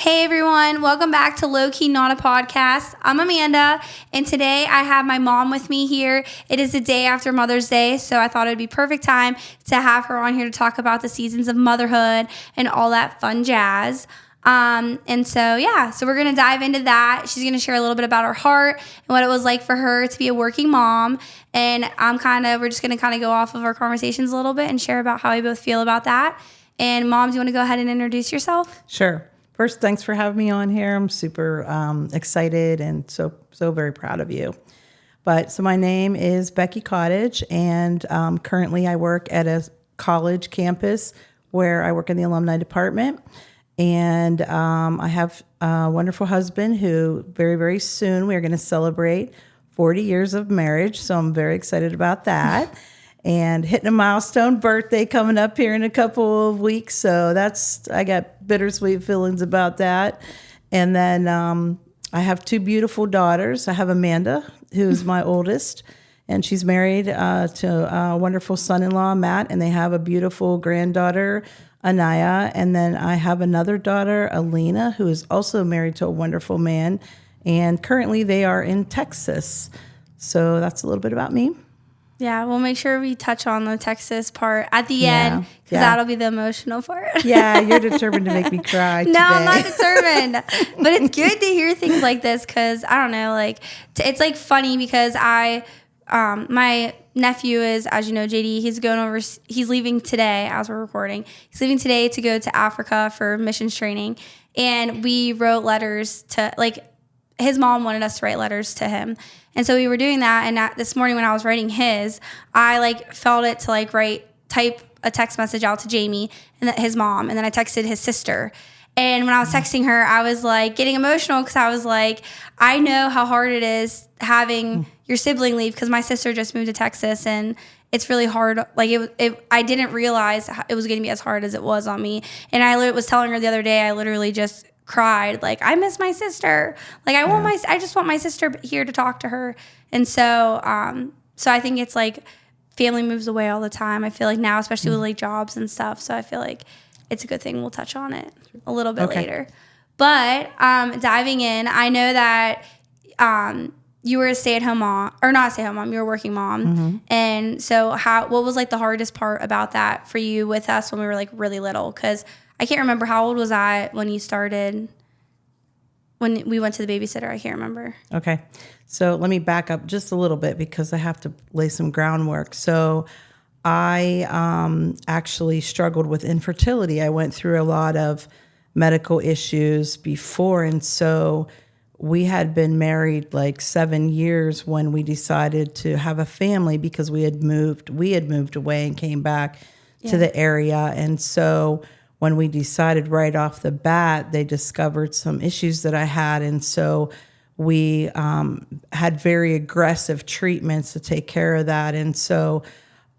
Hey everyone, welcome back to Lowkey Not a podcast. I'm Amanda, and today I have my mom with me here. It is the day after Mother's Day, so I thought it'd be perfect time to have her on here to talk about the seasons of motherhood and all that fun jazz. So we're going to dive into that. She's going to share a little bit about her heart and what it was like for her to be a working mom. And we're just going to go off of our conversations a little bit and share about how we both feel about that. And Mom, do you want to go ahead and introduce yourself? Sure. First, thanks for having me on here. I'm super excited and so very proud of you. So my name is Beckie Cottage, and currently I work at a college campus where I work in the alumni department. And I have a wonderful husband who very, very soon we are going to celebrate 40 years of marriage. So I'm very excited about that. And hitting a milestone birthday coming up here in a couple of weeks. So I got bittersweet feelings about that. And then I have two beautiful daughters. I have Amanda, who's my oldest, and she's married to a wonderful son-in-law, Matt, and they have a beautiful granddaughter, Anaya. And then I have another daughter, Alina, who is also married to a wonderful man. And currently they are in Texas. So that's a little bit about me. Yeah, we'll make sure we touch on the Texas part at the end, because that'll be the emotional part. Yeah, you're determined to make me cry today. No, I'm not determined. But it's good to hear things like this because, I don't know, it's funny because my nephew is, as you know, JD, he's leaving today as we're recording. He's leaving today to go to Africa for missions training. And we wrote letters to, his mom wanted us to write letters to him. And so we were doing that. And this morning when I was writing his, I felt it to type a text message out to Jamie and his mom. And then I texted his sister. And when I was texting her, I was getting emotional because I was I know how hard it is having your sibling leave, because my sister just moved to Texas and it's really hard. I didn't realize it was going to be as hard as it was on me. And I was telling her the other day, I literally just cried, I miss my sister. I just want my sister here to talk to her. And so I think it's family moves away all the time. I feel now, especially with jobs and stuff. So I feel it's a good thing. We'll touch on it a little bit later. But diving in, I know that you were a stay-at-home mom, or not a stay-at-home mom, you were a working mom. Mm-hmm. And so what was the hardest part about that for you with us when we were really little? Because I can't remember, how old was I when you started, when we went to the babysitter? I can't remember. Okay. So let me back up just a little bit because I have to lay some groundwork. So I actually struggled with infertility. I went through a lot of medical issues before. And so we had been married 7 years when we decided to have a family because we had moved away and came back to the area. And so when we decided right off the bat, they discovered some issues that I had. And so we had very aggressive treatments to take care of that. And so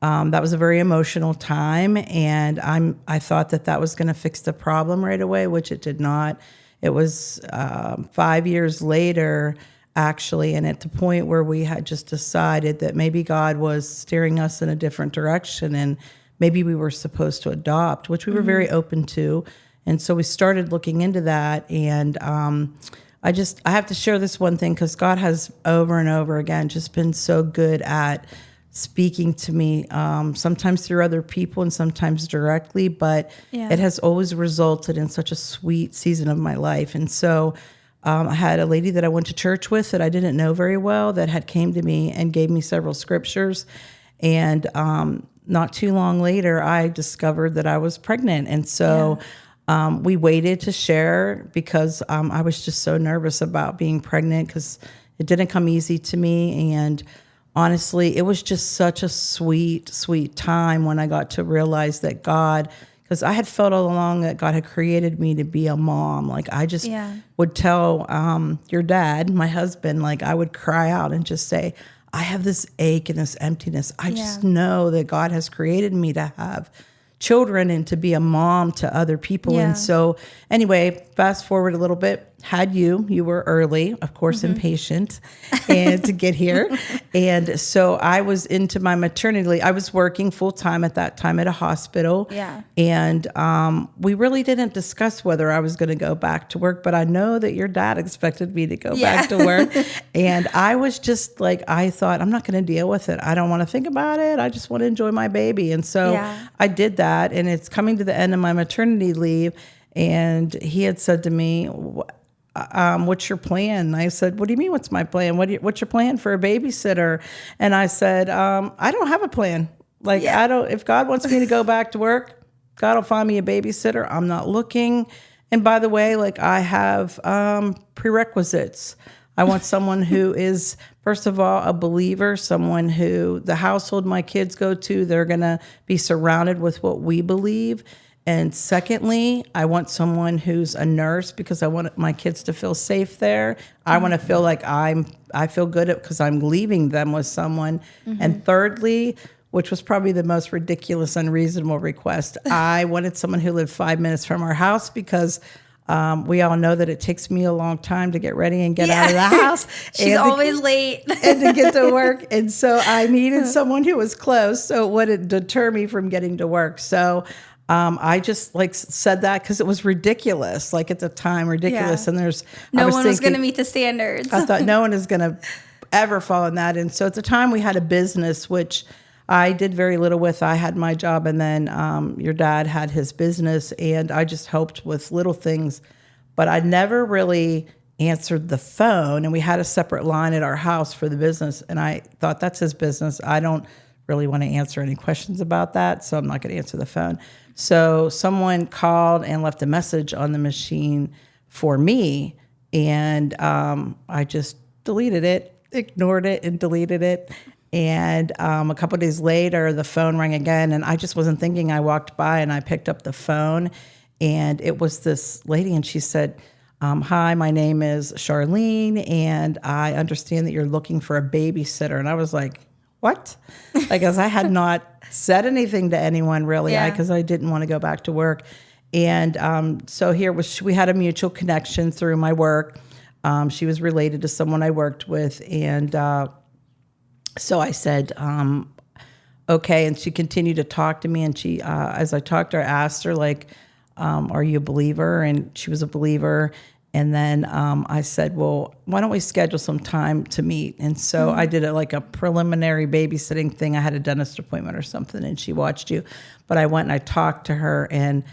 that was a very emotional time. And I thought that was going to fix the problem right away, which it did not. It was 5 years later, actually, and at the point where we had just decided that maybe God was steering us in a different direction and maybe we were supposed to adopt, which we were very open to. And so we started looking into that. And I have to share this one thing because God has over and over again just been so good at speaking to me, sometimes through other people and sometimes directly, but it has always resulted in such a sweet season of my life. And so I had a lady that I went to church with that I didn't know very well that had came to me and gave me several scriptures. And not too long later, I discovered that I was pregnant. And so we waited to share because I was just so nervous about being pregnant because it didn't come easy to me. And honestly, it was just such a sweet, sweet time when I got to realize that God, because I had felt all along that God had created me to be a mom. I just would tell your dad, my husband, I would cry out and just say, I have this ache and this emptiness. I just know that God has created me to have children and to be a mom to other people. And so anyway, fast forward a little bit. had you were early, of course, impatient, and to get here. And so I was into my maternity leave. I was working full time at that time at a hospital. Yeah. And we really didn't discuss whether I was going to go back to work, but I know that your dad expected me to go back to work. And I was just like, I thought, I'm not going to deal with it. I don't want to think about it. I just want to enjoy my baby. And so I did that. And it's coming to the end of my maternity leave. And he had said to me, what's your plan? And I said, what do you mean, what's my plan? What's your plan for a babysitter? And I said, I don't have a plan. Like, if God wants me to go back to work, God will find me a babysitter. I'm not looking. And by the way, like, I have prerequisites. I want someone who is, first of all, a believer, someone who the household my kids go to, they're going to be surrounded with what we believe. And secondly, I want someone who's a nurse because I want my kids to feel safe there. I want to feel like I feel good because I'm leaving them with someone. And thirdly, which was probably the most ridiculous, unreasonable request, I wanted someone who lived 5 minutes from our house because we all know that it takes me a long time to get ready and get out of the house. She's always late. And to get to work. And so I needed someone who was close so it wouldn't deter me from getting to work. So I just said that because it was ridiculous, like at the time, ridiculous. And no one was going to meet the standards. I thought no one is going to ever fall in that. And so at the time we had a business, which I did very little with. I had my job and then your dad had his business and I just helped with little things, but I never really answered the phone. And we had a separate line at our house for the business. And I thought, that's his business. I don't really want to answer any questions about that, so I'm not going to answer the phone. So someone called and left a message on the machine for me, and I just deleted it, ignored it, and deleted it. And a couple of days later, the phone rang again, and I just wasn't thinking. I walked by, and I picked up the phone, and it was this lady, and she said, hi, my name is Charlene, and I understand that you're looking for a babysitter. And I was like, what? Because I had not said anything to anyone really, because I didn't want to go back to work. And so we had a mutual connection through my work. She was related to someone I worked with. And so I said, okay. And she continued to talk to me. And she, as I talked to her, I asked her, like, are you a believer? And she was a believer. And then I said, well, why don't we schedule some time to meet? And so I did like a preliminary babysitting thing. I had a dentist appointment or something, and she watched you. But I went and I talked to her, and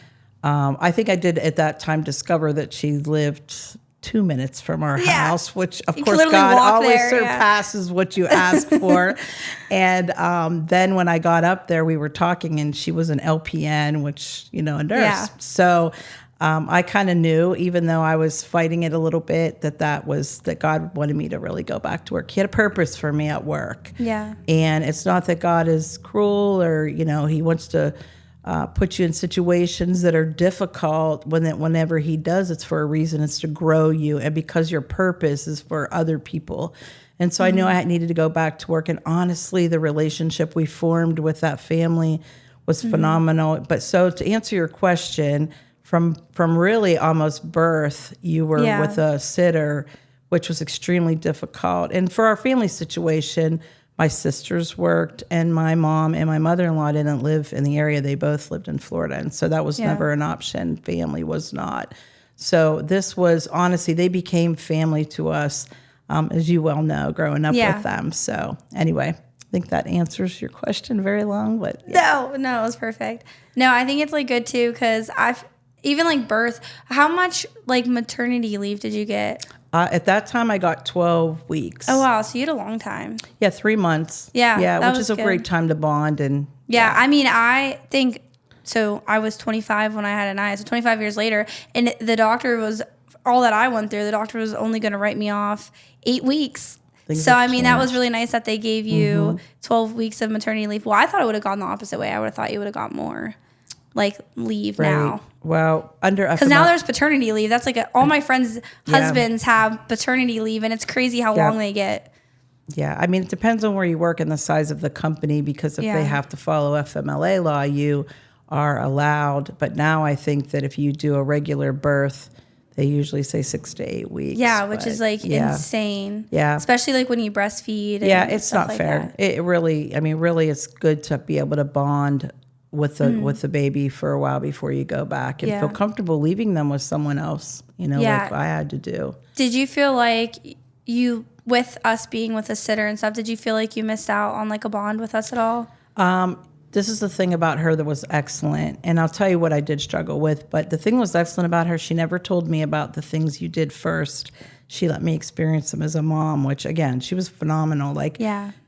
I think I did at that time discover that she lived 2 minutes from our house, which of course God always surpasses what you ask for. And then when I got up there, we were talking, and she was an LPN, which, a nurse. Yeah. So I kind of knew, even though I was fighting it a little bit, that God wanted me to really go back to work. He had a purpose for me at work. Yeah. And it's not that God is cruel or, he wants to put you in situations that are difficult. Whenever he does, it's for a reason. It's to grow you, and because your purpose is for other people. And so I knew I needed to go back to work. And honestly, the relationship we formed with that family was phenomenal. But so to answer your question, from really almost birth, you were with a sitter, which was extremely difficult. And for our family situation, my sisters worked, and my mom and my mother-in-law didn't live in the area. They both lived in Florida, and so that was never an option. Family was not. So this was, honestly, they became family to us, as you well know, growing up with them. So anyway, I think that answers your question. Very long, but no, it was perfect. No, I think it's good too, because even birth, how much maternity leave did you get? At that time, I got 12 weeks. Oh, wow. So you had a long time. Yeah, 3 months. Yeah, which is a great time to bond. And I mean, I think, so I was 25 when I had Anaya, so 25 years later, and the doctor was, all that I went through, the doctor was only going to write me off 8 weeks. I mean, that was really nice that they gave you 12 weeks of maternity leave. Well, I thought it would have gone the opposite way. I would have thought you would have got more leave now. Well, because now there's paternity leave. That's all my friends' husbands have paternity leave, and it's crazy how long they get. Yeah, I mean, it depends on where you work and the size of the company, because if they have to follow FMLA law, you are allowed. But now I think that if you do a regular birth, they usually say 6 to 8 weeks. Yeah, which is like yeah. insane. Yeah. Especially like when you breastfeed. Yeah, And it's stuff not like fair. that. It really, I mean, really, it's good to be able to bond with the baby for a while before you go back and feel comfortable leaving them with someone else, you know, like I had to do. Did you feel like you, with us being with a sitter and stuff, did you feel like you missed out on like a bond with us at all? This is the thing about her that was excellent. And I'll tell you what I did struggle with. But the thing was excellent about her, she never told me about the things you did first. She let me experience them as a mom, which again, she was phenomenal. Like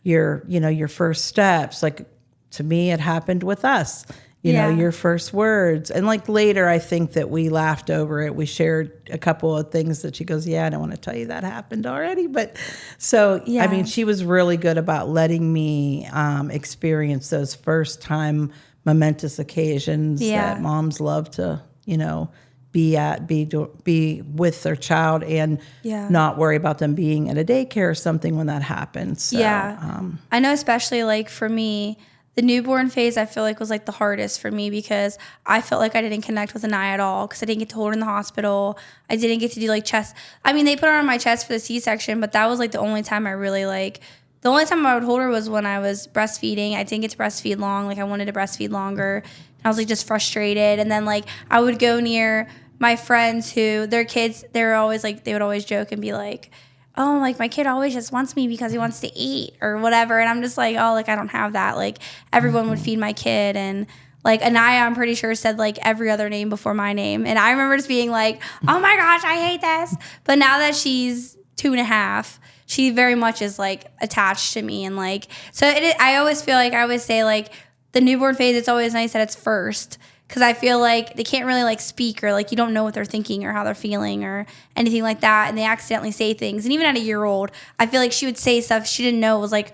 your first steps, like to me, it happened with us. You know, your first words. And like later, I think that we laughed over it. We shared a couple of things that she goes, I don't want to tell you that happened already. But so, I mean, she was really good about letting me experience those first time momentous occasions that moms love to, you know, be with their child and not worry about them being at a daycare or something when that happens. So, I know, especially like for me, the newborn phase, I feel like was like the hardest for me because I felt like I didn't connect with Anaya at all because I didn't get to hold her in the hospital. I didn't get to do like chest. I mean, they put her on my chest for the C-section, but that was like the only time I really like. The only time I would hold her was when I was breastfeeding. I didn't get to breastfeed long. Like I wanted to breastfeed longer. And I was like just frustrated. And then like I would go near my friends who their kids, they were always like, they would always joke and be like, oh, like my kid always just wants me because he wants to eat or whatever. And I'm just like, oh, like I don't have that. Like everyone would feed my kid. And like Anaya, I'm pretty sure said like every other name before my name. And I remember just being like, oh my gosh, I hate this. But now that she's 2.5, she very much is like attached to me. And like, so I always feel like I always say like the newborn phase, it's always nice that it's first. Because I feel like they can't really like speak or like you don't know what they're thinking or how they're feeling or anything like that. And they accidentally say things. And even at a year old, I feel like she would say stuff she didn't know was like,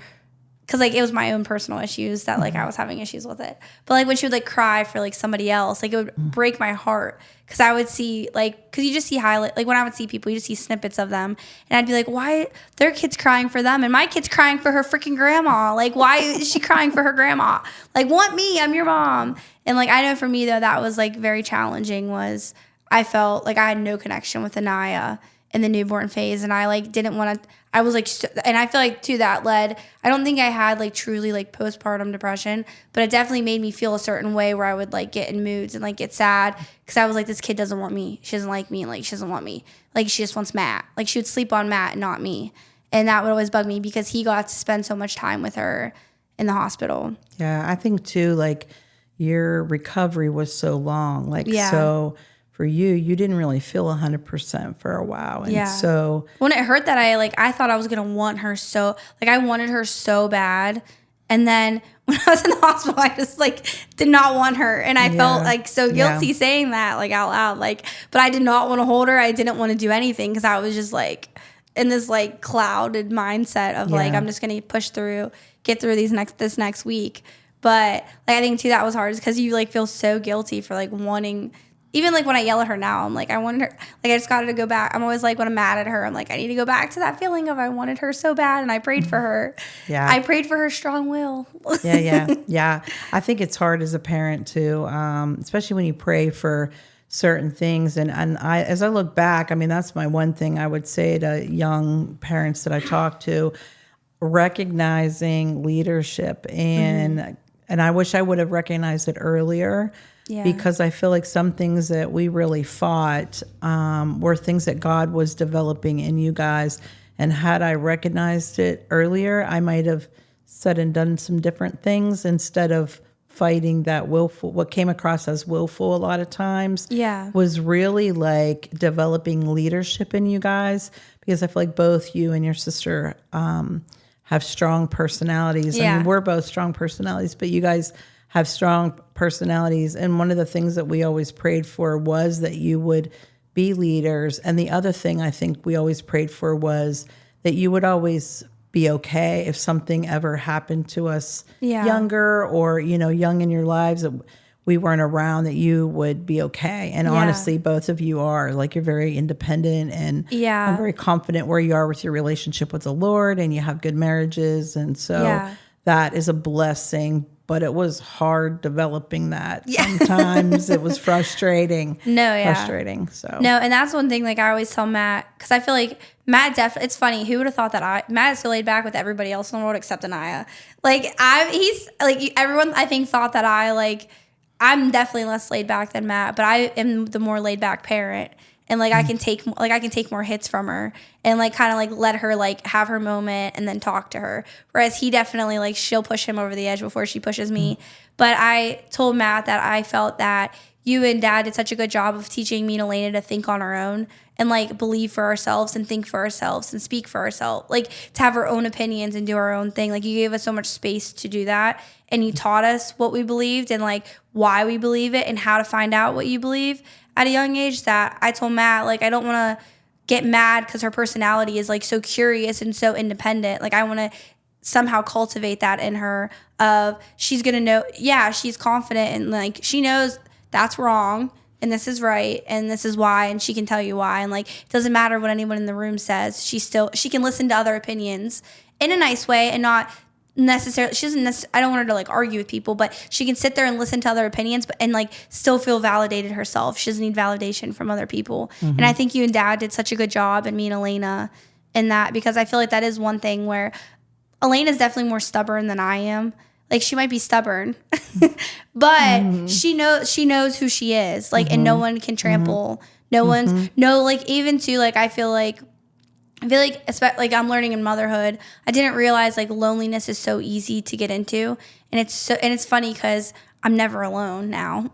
because like it was my own personal issues that like I was having issues with it. But like when she would like cry for like somebody else, like it would break my heart. Because I would see like, because you just see highlight, like when I would see people, you just see snippets of them. And I'd be like, why their kid's crying for them and my kid's crying for her freaking grandma? Like, why is she crying for her grandma? Like, want me, I'm your mom. And like, I know for me though, that was like very challenging was I felt like I had no connection with Anaya in the newborn phase. And I like didn't want to, I was like, and I feel like too that led, I don't think I had like truly like postpartum depression, but it definitely made me feel a certain way where I would like get in moods and like get sad because I was like, this kid doesn't want me. She doesn't like me. Like she doesn't want me. Like she just wants Matt. Like she would sleep on Matt and not me. And that would always bug me because he got to spend so much time with her in the hospital. Yeah, I think too, like your recovery was so long. Like, so for you didn't really feel 100% for a while. And so when it hurt that I thought I was going to want her so, like I wanted her so bad. And then when I was in the hospital, I just like did not want her. And I felt like so guilty saying that like out loud, like, but I did not want to hold her. I didn't want to do anything because I was just like in this like clouded mindset of like, I'm just going to push through, get through this next week. But like, I think too, that was hard because you like feel so guilty for like wanting, even like when I yell at her now, I'm like, I wanted her, like I just got her to go back. I'm always like, when I'm mad at her, I'm like, I need to go back to that feeling of I wanted her so bad. And I prayed for her. Yeah. I prayed for her strong will. Yeah. I think it's hard as a parent too, especially when you pray for certain things. And I, as I look back, I mean, that's my one thing I would say to young parents that I talk to, recognizing leadership and I wish I would have recognized it earlier because I feel like some things that we really fought were things that God was developing in you guys. And had I recognized it earlier, I might have said and done some different things instead of fighting that willful, what came across as willful a lot of times was really like developing leadership in you guys, because I feel like both you and your sister have strong personalities. I mean, we're both strong personalities, but you guys have strong personalities. And one of the things that we always prayed for was that you would be leaders. And the other thing I think we always prayed for was that you would always be okay if something ever happened to us younger or, you know, young in your lives that we weren't around, that you would be okay. And honestly, both of you are. Like, you're very independent and I'm very confident where you are with your relationship with the Lord, and you have good marriages. And so that is a blessing. but it was hard developing that. Sometimes it was frustrating. Frustrating. So no, and that's one thing, like, I always tell Matt, because I feel like Matt definitely, it's funny, who would have thought that Matt is so laid back with everybody else in the world except Anaya. Like, he's, like, everyone, I think, thought that I'm definitely less laid back than Matt, but I am the more laid back parent. And like I can take more hits from her and like kind of like let her like have her moment and then talk to her. Whereas he definitely like she'll push him over the edge before she pushes me. But I told Matt that I felt that you and Dad did such a good job of teaching me and Elena to think on our own and like believe for ourselves and think for ourselves and speak for ourselves, like to have our own opinions and do our own thing. Like you gave us so much space to do that, and you taught us what we believed and like why we believe it and how to find out what you believe at a young age. That I told Matt, like, I don't want to get mad because her personality is like so curious and so independent. Like I want to somehow cultivate that in her of she's going to know, yeah, she's confident and like she knows that's wrong and this is right and this is why, and she can tell you why, and like it doesn't matter what anyone in the room says, she can listen to other opinions in a nice way and not necessarily, I don't want her to like argue with people, but she can sit there and listen to other opinions and like still feel validated herself. She doesn't need validation from other people. And I think you and Dad did such a good job, and me and Elena, in that, because I feel like that is one thing where Elena's definitely more stubborn than I am. Like she might be stubborn, but she knows who she is. Like, and no one can trample. No one's like, even to like, I feel like especially like I'm learning in motherhood, I didn't realize like loneliness is so easy to get into, and it's funny because I'm never alone now.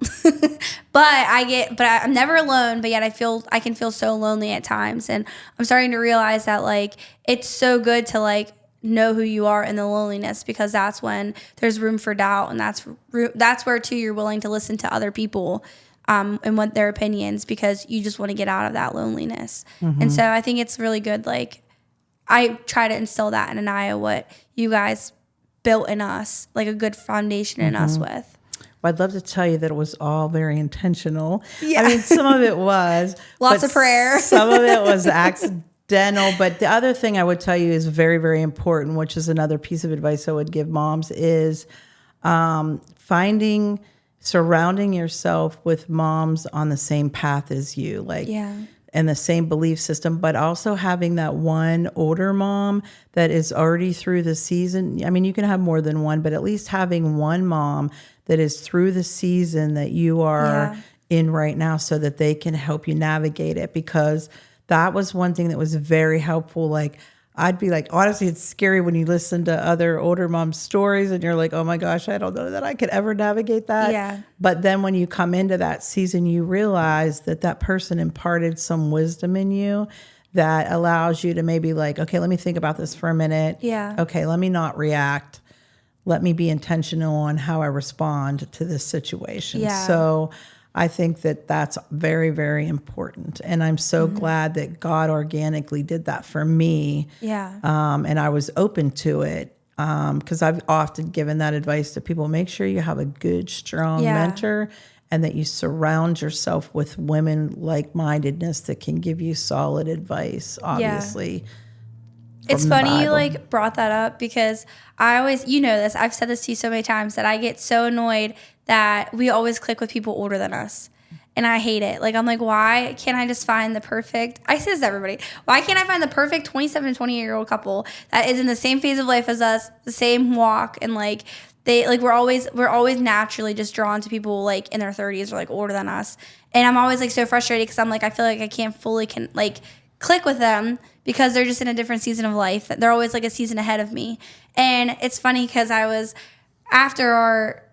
I'm never alone, but yet I can feel so lonely at times, and I'm starting to realize that like it's so good to like know who you are in the loneliness, because that's when there's room for doubt, and that's where too you're willing to listen to other people and what their opinions, because you just want to get out of that loneliness. And so I think it's really good. Like I try to instill that in Anaya, what you guys built in us, like a good foundation in us with. Well, I'd love to tell you that it was all very intentional. Yeah. I mean, some of it was. Lots of prayer. Some of it was accidental. But the other thing I would tell you is very, very important, which is another piece of advice I would give moms, is surrounding yourself with moms on the same path as you, like, and the same belief system, but also having that one older mom that is already through the season. I mean, you can have more than one, but at least having one mom that is through the season that you are in right now, so that they can help you navigate it. Because that was one thing that was very helpful. Like, I'd be like, honestly, it's scary when you listen to other older moms' stories and you're like, oh my gosh, I don't know that I could ever navigate that. Yeah. But then when you come into that season, you realize that person imparted some wisdom in you that allows you to maybe like, okay, let me think about this for a minute. Yeah. Okay, let me not react. Let me be intentional on how I respond to this situation. Yeah. So I think that that's very, very important. And I'm so glad that God organically did that for me. Yeah. And I was open to it, because I've often given that advice to people. Make sure you have a good, strong mentor, and that you surround yourself with women like-mindedness that can give you solid advice, obviously. Yeah. It's funny you like brought that up, because I always, you know this, I've said this to you so many times, that I get so annoyed that we always click with people older than us. And I hate it. Like, I'm like, why can't I just find the perfect, I say this to everybody, why can't I find the perfect 27 to 28-year-old couple that is in the same phase of life as us, the same walk, and like, we're always naturally just drawn to people like in their 30s or like older than us. And I'm always like so frustrated, because I'm like, I feel like I can't fully click with them, because they're just in a different season of life. They're always like a season ahead of me. And it's funny, because I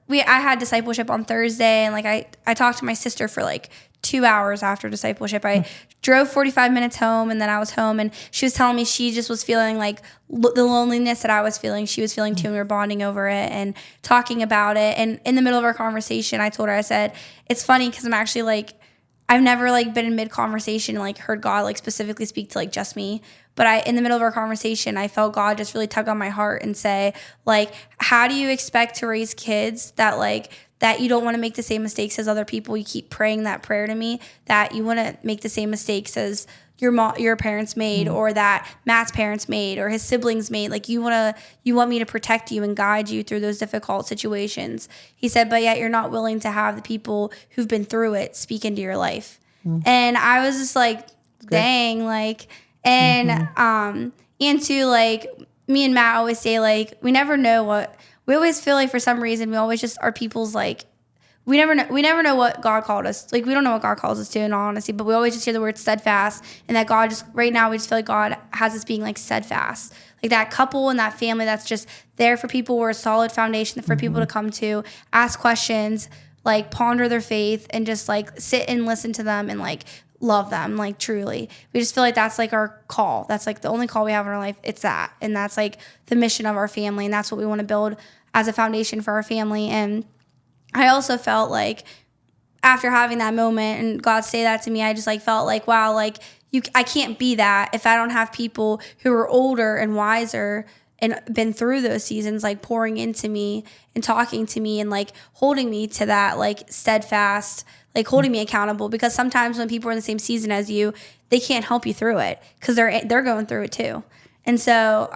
had discipleship on Thursday, and like I talked to my sister for like 2 hours after discipleship. I drove 45 minutes home, and then I was home, and she was telling me she just was feeling like the loneliness that I was feeling, she was feeling too, and we were bonding over it and talking about it. And in the middle of our conversation, I told her, I said, it's funny because I'm actually like, I've never like been in mid-conversation and like heard God like specifically speak to like just me. But in the middle of our conversation, I felt God just really tug on my heart and say, like, how do you expect to raise kids that you don't want to make the same mistakes as other people? You keep praying that prayer to me, that you want to make the same mistakes as your parents made, or that Matt's parents made, or his siblings made. Like, you want me to protect you and guide you through those difficult situations. He said, but yet you're not willing to have the people who've been through it speak into your life. And I was just like, dang, like, and to like, me and Matt always say, like, we never know we always feel like for some reason we always just are people's, like, we never know what God called us. Like, we don't know what God calls us to, in all honesty, but we always just hear the word steadfast, and that God just, right now, we just feel like God has us being, like, steadfast. Like, that couple and that family that's just there for people. We're a solid foundation for people to come to, ask questions, like, ponder their faith, and just, like, sit and listen to them and, like, love them, like, truly. We just feel like that's, like, our call. That's, like, the only call we have in our life. It's that. And that's, like, the mission of our family, and that's what we want to build as a foundation for our family. And I also felt like after having that moment and God say that to me, I just, like, felt like, wow, like, I can't be that if I don't have people who are older and wiser and been through those seasons, like, pouring into me and talking to me and, like, holding me to that, like, steadfast, like, holding me accountable. Because sometimes when people are in the same season as you, they can't help you through it because they're going through it too. And so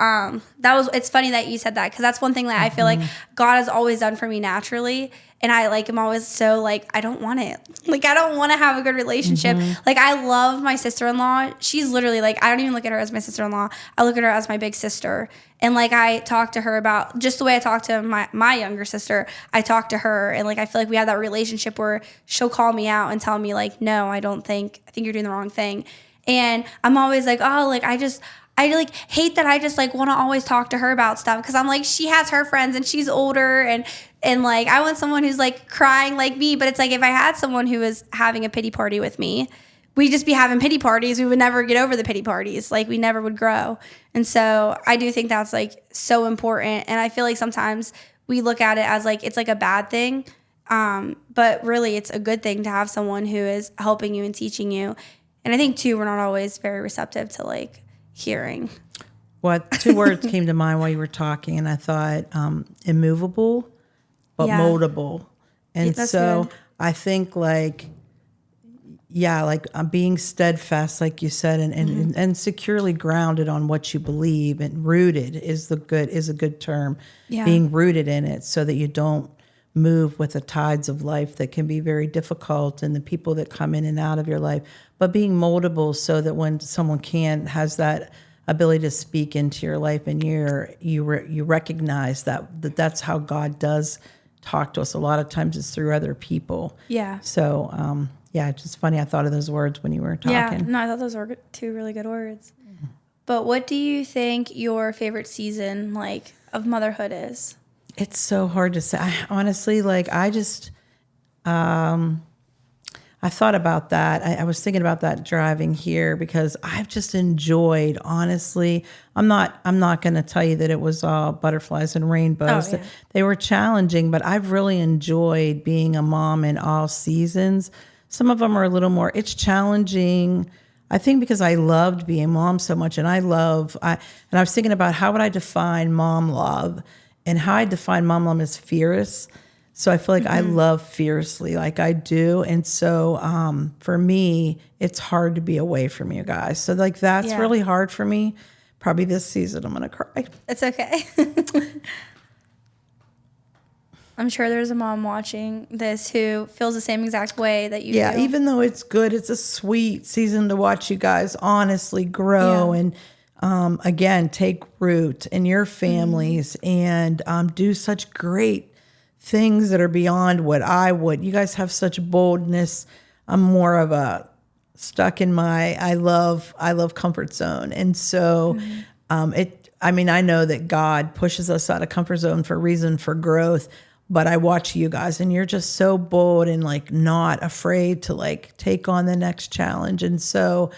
it's funny that you said that, because that's one thing that I feel like God has always done for me naturally. And I, like, am always so, like, I don't want it. Like, I don't want to have a good relationship. Like, I love my sister-in-law. She's literally, like, I don't even look at her as my sister-in-law. I look at her as my big sister. And, like, I talk to her about just the way I talk to my younger sister. I talk to her, and, like, I feel like we have that relationship where she'll call me out and tell me, like, no, I think you're doing the wrong thing. And I'm always like, oh, like, I like hate that I just, like, want to always talk to her about stuff, because I'm like, she has her friends and she's older, and like, I want someone who's, like, crying like me. But it's like, if I had someone who was having a pity party with me, we'd just be having pity parties. We would never get over the pity parties. Like, we never would grow. And so I do think that's, like, so important. And I feel like sometimes we look at it as, like, it's, like, a bad thing. But really it's a good thing to have someone who is helping you and teaching you. And I think too, we're not always very receptive to, like, hearing. What two words came to mind while you were talking, and I thought immovable, but moldable. And that's so good. I think, like, like, being steadfast, like you said, and securely grounded on what you believe, and rooted is a good term. Yeah. Being rooted in it so that you don't move with the tides of life that can be very difficult, and the people that come in and out of your life, but being moldable so that when someone has that ability to speak into your life, and you recognize that's how God does talk to us. A lot of times it's through other people. Yeah. So, it's just funny. I thought of those words when you were talking. Yeah, no, I thought those were two really good words. But what do you think your favorite season, like, of motherhood is? It's so hard to say. Honestly, like, I just, I thought about that. I was thinking about that driving here, because I've just enjoyed, honestly. I'm not going to tell you that it was all butterflies and rainbows. Oh, yeah. They were challenging, but I've really enjoyed being a mom in all seasons. Some of them are a little more, it's challenging, I think, because I loved being a mom so much. And I was thinking about how would I define mom love, and how I define mom love is fierce. So I feel like I love fiercely, like I do. And so for me, it's hard to be away from you guys. So, like, that's really hard for me. Probably this season I'm going to cry. It's okay. I'm sure there's a mom watching this who feels the same exact way that you do. Yeah, even though it's good, it's a sweet season to watch you guys honestly grow and, again, take root in your families and do such great things that are beyond what I would. You guys have such boldness. I'm more of a stuck in my I love comfort zone. And so I know that God pushes us out of comfort zone for a reason, for growth. But I watch you guys, and you're just so bold and, like, not afraid to, like, take on the next challenge. And so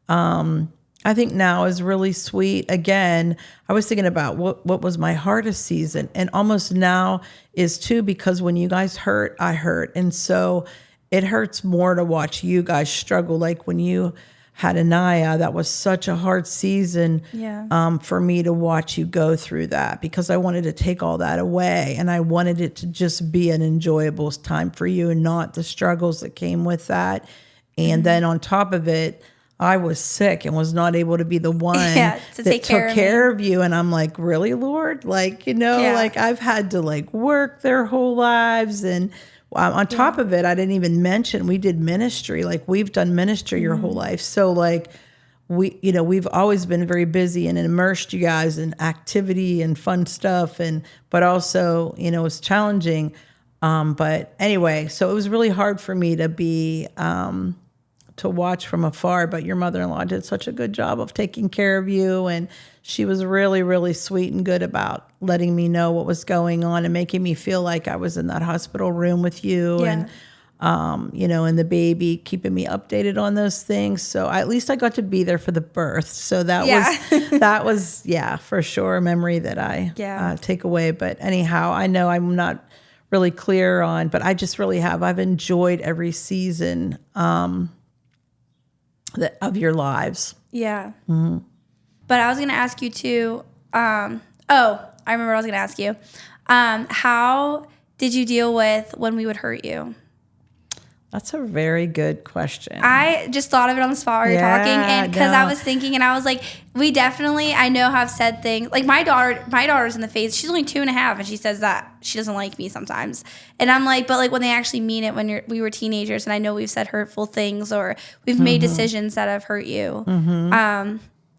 I think now is really sweet. Again, I was thinking about what was my hardest season, and almost now is too, because when you guys hurt, I hurt. And so it hurts more to watch you guys struggle. Like when you had Anaya, that was such a hard season for me to watch you go through that, because I wanted to take all that away, and I wanted it to just be an enjoyable time for you and not the struggles that came with that. And then on top of it, I was sick and was not able to be the one to that take took care of you. And I'm like, really, Lord? Like, like I've had to like work their whole lives. And on top of it, I didn't even mention we did ministry. Like we've done ministry your whole life. So like we've always been very busy and immersed you guys in activity and fun stuff. But also, it's challenging. But anyway, so it was really hard for me to be, to watch from afar, but your mother-in-law did such a good job of taking care of you. And she was really, really sweet and good about letting me know what was going on and making me feel like I was in that hospital room with you. And, and the baby, keeping me updated on those things. So at least I got to be there for the birth. So that was, for sure a memory that I take away. But anyhow, I know I'm not really clear on, but I just really have. I've enjoyed every season, of your lives. Yeah. Mm-hmm. But I was going to ask you too. I remember what I was going to ask you. How did you deal with when we would hurt you? That's a very good question. I just thought of it on the spot while you're talking, and because I was thinking, and I was like, we definitely, I know, have said things like my daughter's in the phase. She's only 2.5, and she says that she doesn't like me sometimes, and I'm like, but like when they actually mean it, when we were teenagers, and I know we've said hurtful things or we've made decisions that have hurt you.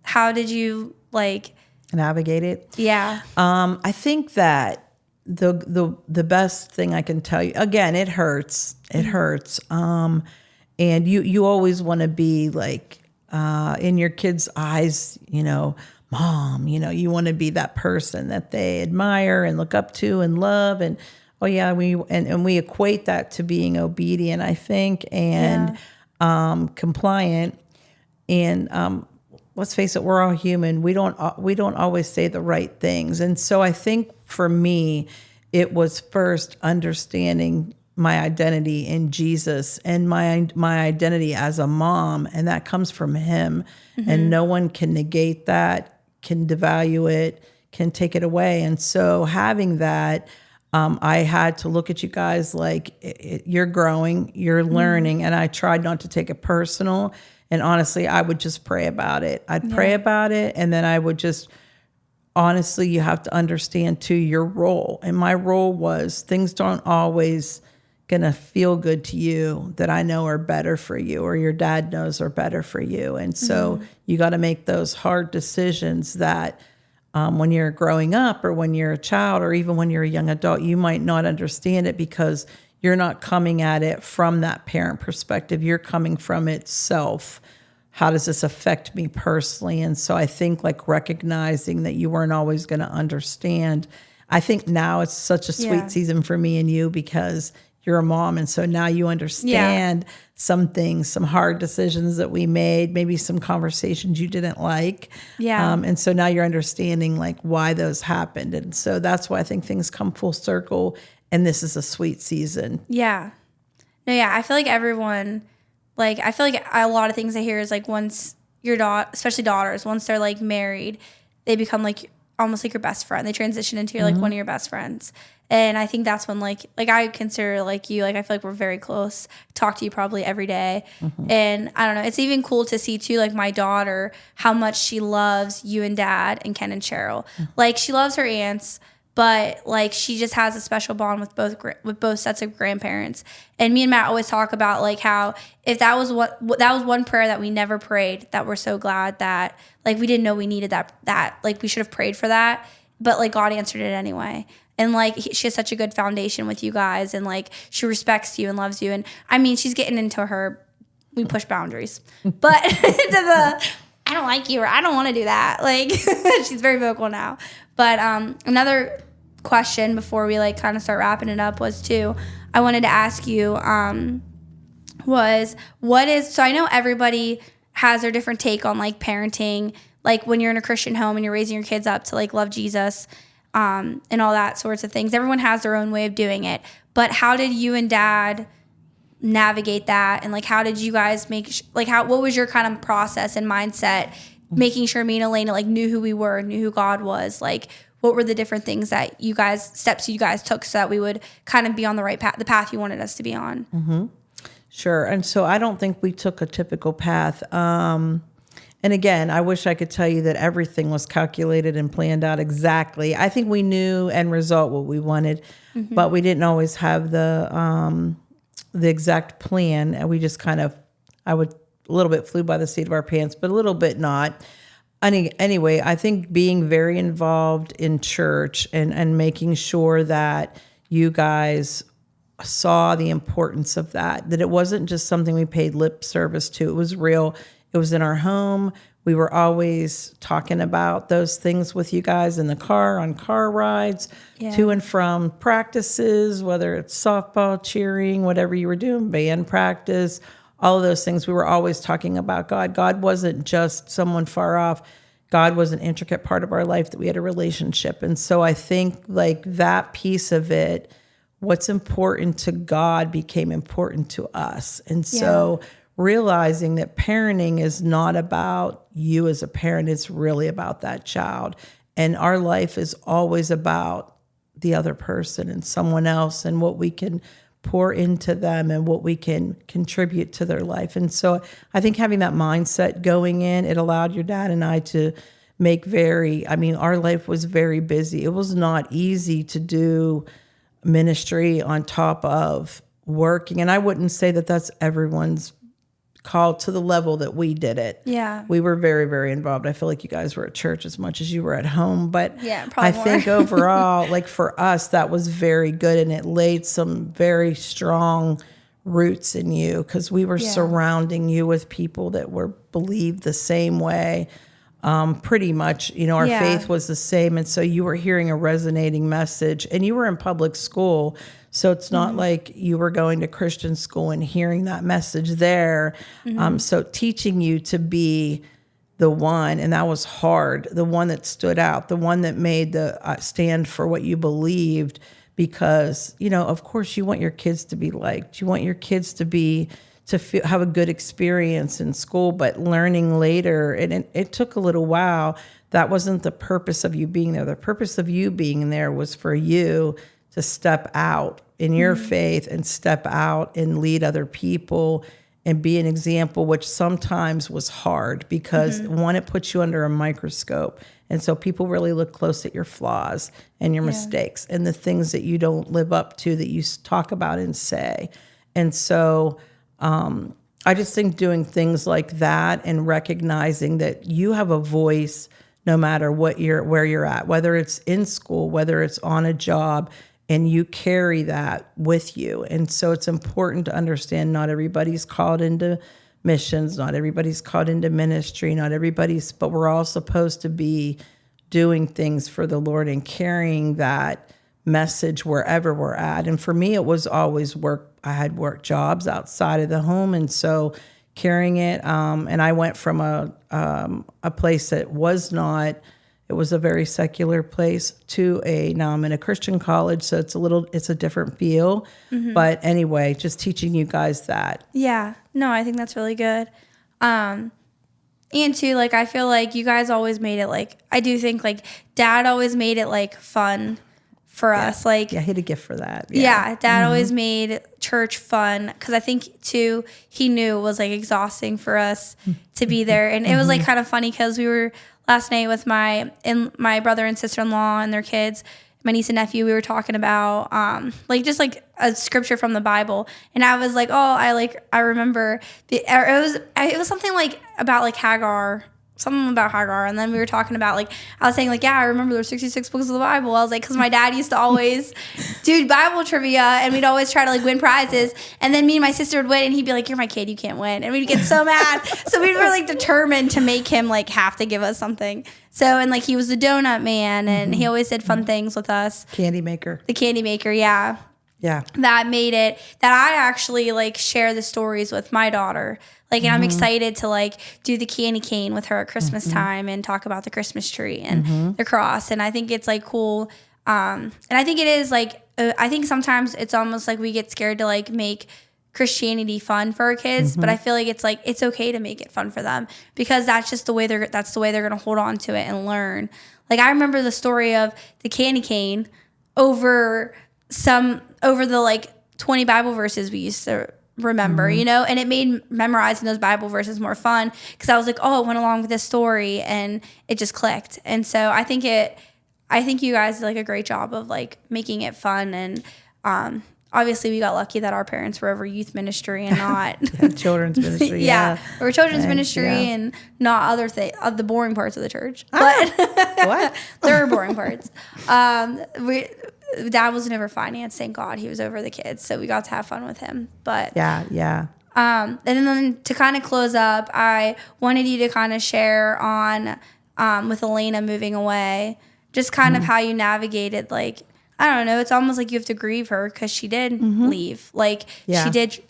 How did you like navigate it? Yeah. I think that the best thing I can tell you, again, it hurts. It hurts. And you always want to be like, in your kids' eyes, mom, you want to be that person that they admire and look up to and love. And, we equate that to being obedient, I think, and, compliant. And, let's face it, we're all human. We don't always say the right things. And so I think for me, it was first understanding my identity in Jesus and my identity as a mom, and that comes from him. And no one can negate that, can devalue it, can take it away. And so having that, I had to look at you guys like you're growing, you're learning, and I tried not to take it personal. And honestly, I would just pray about it. I'd pray about it, and then I would just, honestly, you have to understand too your role. And my role was things don't always gonna feel good to you that I know are better for you, or your dad knows are better for you. And so you got to make those hard decisions that when you're growing up, or when you're a child, or even when you're a young adult, you might not understand it because you're not coming at it from that parent perspective. You're coming from itself. How does this affect me personally? And so I think like recognizing that you weren't always going to understand. I think now it's such a sweet season for me and you because you're a mom. And so now you understand some things, some hard decisions that we made, maybe some conversations you didn't like. And so now you're understanding like why those happened. And so that's why I think things come full circle. And this is a sweet season. Yeah. No, yeah. I feel like everyone, like, I feel like a lot of things I hear is like once your daughter, especially daughters, once they're like married, they become like almost like your best friend. They transition into like one of your best friends. And I think that's when like I consider like you, like I feel like we're very close. Talk to you probably every day. And I don't know, it's even cool to see too, like my daughter, how much she loves you and dad and Ken and Cheryl. Like she loves her aunts, but like she just has a special bond with both sets of grandparents. And me and Matt always talk about like how if that was one prayer that we never prayed, that we're so glad that like we didn't know we needed that like we should have prayed for that, but like God answered it anyway. And like she has such a good foundation with you guys, and like she respects you and loves you. And I mean, she's getting into we push boundaries, but I don't like you, or I don't want to do that. Like she's very vocal now. But another question before we like kind of start wrapping it up was I wanted to ask you so I know everybody has their different take on like parenting, like when you're in a Christian home and you're raising your kids up to like love Jesus and all that sorts of things. Everyone has their own way of doing it. But how did you and dad navigate that? And like how did you guys what was your kind of process and mindset making sure me and Elena like knew who we were, knew who God was? Like what were the different things steps you guys took so that we would kind of be on the right path, the path you wanted us to be on? Sure. And so I don't think we took a typical path. And again, I wish I could tell you that everything was calculated and planned out exactly. I think we knew end result what we wanted, but we didn't always have the exact plan. And we just kind of, a little bit flew by the seat of our pants, but a little bit not. Anyway, I think being very involved in church and making sure that you guys saw the importance of that it wasn't just something we paid lip service to. It was real. It was in our home. We were always talking about those things with you guys in the car, on car rides, to and from practices, whether it's softball, cheering, whatever you were doing, band practice, all of those things. We were always talking about God. God wasn't just someone far off. God was an intricate part of our life, that we had a relationship. And so I think like that piece of it, what's important to God became important to us. And so realizing that parenting is not about you as a parent, it's really about that child. And our life is always about the other person and someone else and what we can pour into them and what we can contribute to their life. And so I think having that mindset going in, it allowed your dad and I to make our life was very busy. It was not easy to do ministry on top of working. And I wouldn't say that that's everyone's called to the level that we did it. Yeah. We were very, very involved. I feel like you guys were at church as much as you were at home. But probably I think overall, like for us, that was very good. And it laid some very strong roots in you because we were surrounding you with people that believed the same way. Pretty much, our faith was the same. And so you were hearing a resonating message, and you were in public school. So it's not like you were going to Christian school and hearing that message there. So teaching you to be the one, and that was hard, the one that stood out, the one that made the stand for what you believed, because, of course you want your kids to be liked. You want your kids to have a good experience in school, but learning later, and it took a little while. That wasn't the purpose of you being there. The purpose of you being there was for you to step out in your faith and step out and lead other people and be an example, which sometimes was hard because one, it puts you under a microscope. And so people really look close at your flaws and your mistakes and the things that you don't live up to that you talk about and say. And so I just think doing things like that and recognizing that you have a voice no matter where you're at, whether it's in school, whether it's on a job, and you carry that with you. And so it's important to understand not everybody's called into missions, not everybody's called into ministry, but we're all supposed to be doing things for the Lord and carrying that message wherever we're at. And for me, it was always work. I had work jobs outside of the home. And so carrying it, and I went from a place that was not, it was a very secular place to now I'm in a Christian college. So it's a different feel. But anyway, just teaching you guys that. Yeah. No, I think that's really good. And too, like, I feel like you guys always made it, like, I do think, like, Dad always made it, like, fun for us. Like, he had a gift for that. Dad always made church fun because I think, too, he knew it was, like, exhausting for us to be there. And it was, like, kind of funny because we were last night with my brother and sister-in-law and their kids, my niece and nephew. We were talking about just like a scripture from the Bible, and I was like, I remember it was something like about like Hagar, something about Hagar, and then we were talking about, like, I was saying, like, I remember there's 66 books of the Bible. I was like, because my dad used to always do Bible trivia, and we'd always try to, like, win prizes, and then me and my sister would win, and he'd be like, you're my kid, you can't win, and we'd get so mad. So we were, like, determined to make him, like, have to give us something. So, and, like, he was the donut man, and he always did fun things with us. Candy maker. The candy maker, yeah. Yeah. That made it that I actually, like, share the stories with my daughter. Like, and I'm excited to, like, do the candy cane with her at Christmas time and talk about the Christmas tree and the cross. And I think it's, like, cool. And I think it is, like, I think sometimes it's almost like we get scared to, like, make Christianity fun for our kids. But I feel like it's, like, it's okay to make it fun for them because that's just the way they're going to hold on to it and learn. Like, I remember the story of the candy cane over the, like, 20 Bible verses we used to remember, you know, and it made memorizing those Bible verses more fun because I was like, oh, it went along with this story and it just clicked. And so I think you guys did like a great job of like making it fun. And obviously we got lucky that our parents were over youth ministry and not children's ministry. yeah, or children's ministry and not other the boring parts of the church. But what? There were boring parts. Dad was never finance, thank God. He was over the kids, so we got to have fun with him. But yeah. And then to kind of close up, I wanted you to kind of share on with Elena moving away, just kind of how you navigated, like, I don't know, it's almost like you have to grieve her because she did leave. Like, she did,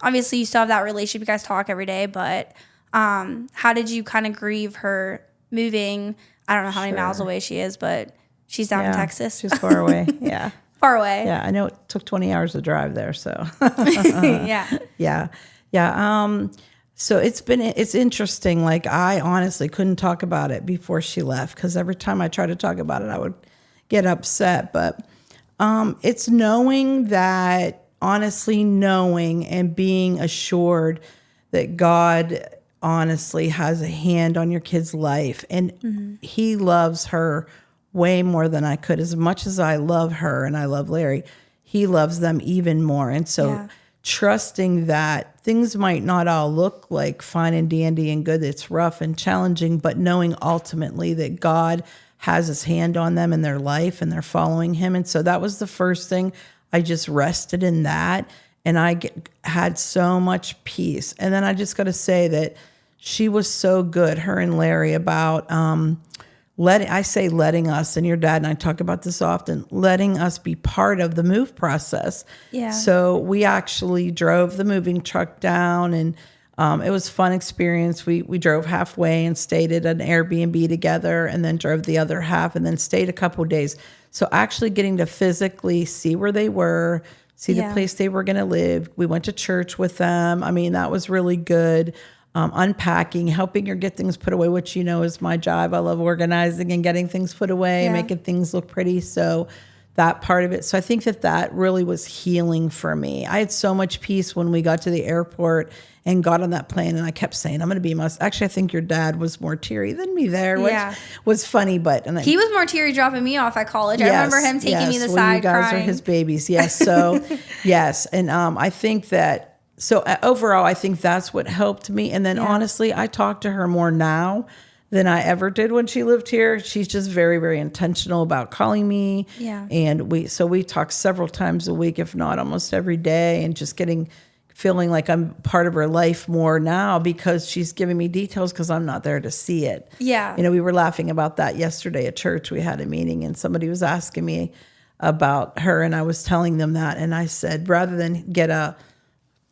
obviously you still have that relationship, you guys talk every day, but how did you kind of grieve her moving? I don't know how many miles away she is, but she's down in Texas. She's far away. Yeah. Far away. Yeah. I know it took 20 hours to drive there. So Yeah. So it's interesting. Like, I honestly couldn't talk about it before she left because every time I tried to talk about it, I would get upset. But it's knowing and being assured that God honestly has a hand on your kid's life. And he loves her way more than I could. As much as I love her and I love Larry, he loves them even more. And so trusting that things might not all look like fine and dandy and good, it's rough and challenging, but knowing ultimately that God has his hand on them in their life and they're following him. And so that was the first thing. I just rested in that and I had so much peace. And then I just got to say that she was so good, her and Larry, about letting us, and your dad and I talk about this often, letting us be part of the move process. Yeah. So we actually drove the moving truck down, and it was a fun experience. We drove halfway and stayed at an Airbnb together, and then drove the other half, and then stayed a couple of days. So actually getting to physically see where they were, see the place they were going to live. We went to church with them. I mean, that was really good. Unpacking, helping her get things put away, which, you know, is my job. I love organizing and getting things put away, making things look pretty. So that part of it. So I think that really was healing for me. I had so much peace when we got to the airport and got on that plane, and I kept saying, I'm going to be actually, I think your dad was more teary than me there, which was funny, but he was more teary dropping me off at college. I remember him taking me to the side you guys crying. Are his babies. Yes. So yes. And I think that, so overall, I think that's what helped me. And then honestly, I talk to her more now than I ever did when she lived here. She's just very, very intentional about calling me. Yeah. And we talk several times a week, if not almost every day, and just feeling like I'm part of her life more now because she's giving me details because I'm not there to see it. Yeah. You know, we were laughing about that yesterday at church. We had a meeting and somebody was asking me about her, and I was telling them that. And I said, rather than get a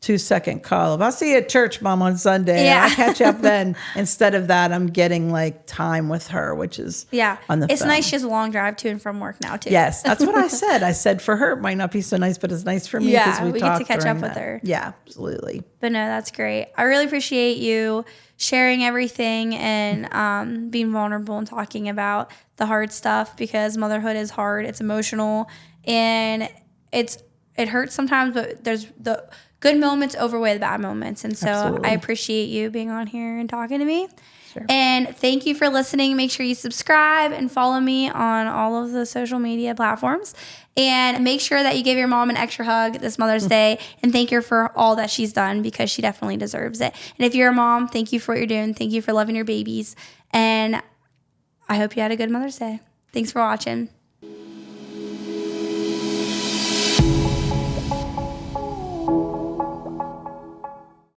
2-second call of, I'll see you at church, Mom, on Sunday. I'll catch up then. Instead of that, I'm getting like time with her, which is on the phone. It's nice. She has a long drive to and from work now too. Yes, that's what I said. I said for her, it might not be so nice, but it's nice for me because we get to catch up with her. Yeah, absolutely. But no, that's great. I really appreciate you sharing everything and being vulnerable and talking about the hard stuff because motherhood is hard. It's emotional and it hurts sometimes, but there's the good moments overweigh the bad moments. And so Absolutely. I appreciate you being on here and talking to me. Sure. And thank you for listening. Make sure you subscribe and follow me on all of the social media platforms. And make sure that you give your mom an extra hug this Mother's Day and thank her for all that she's done because she definitely deserves it. And if you're a mom, thank you for what you're doing. Thank you for loving your babies. And I hope you had a good Mother's Day. Thanks for watching.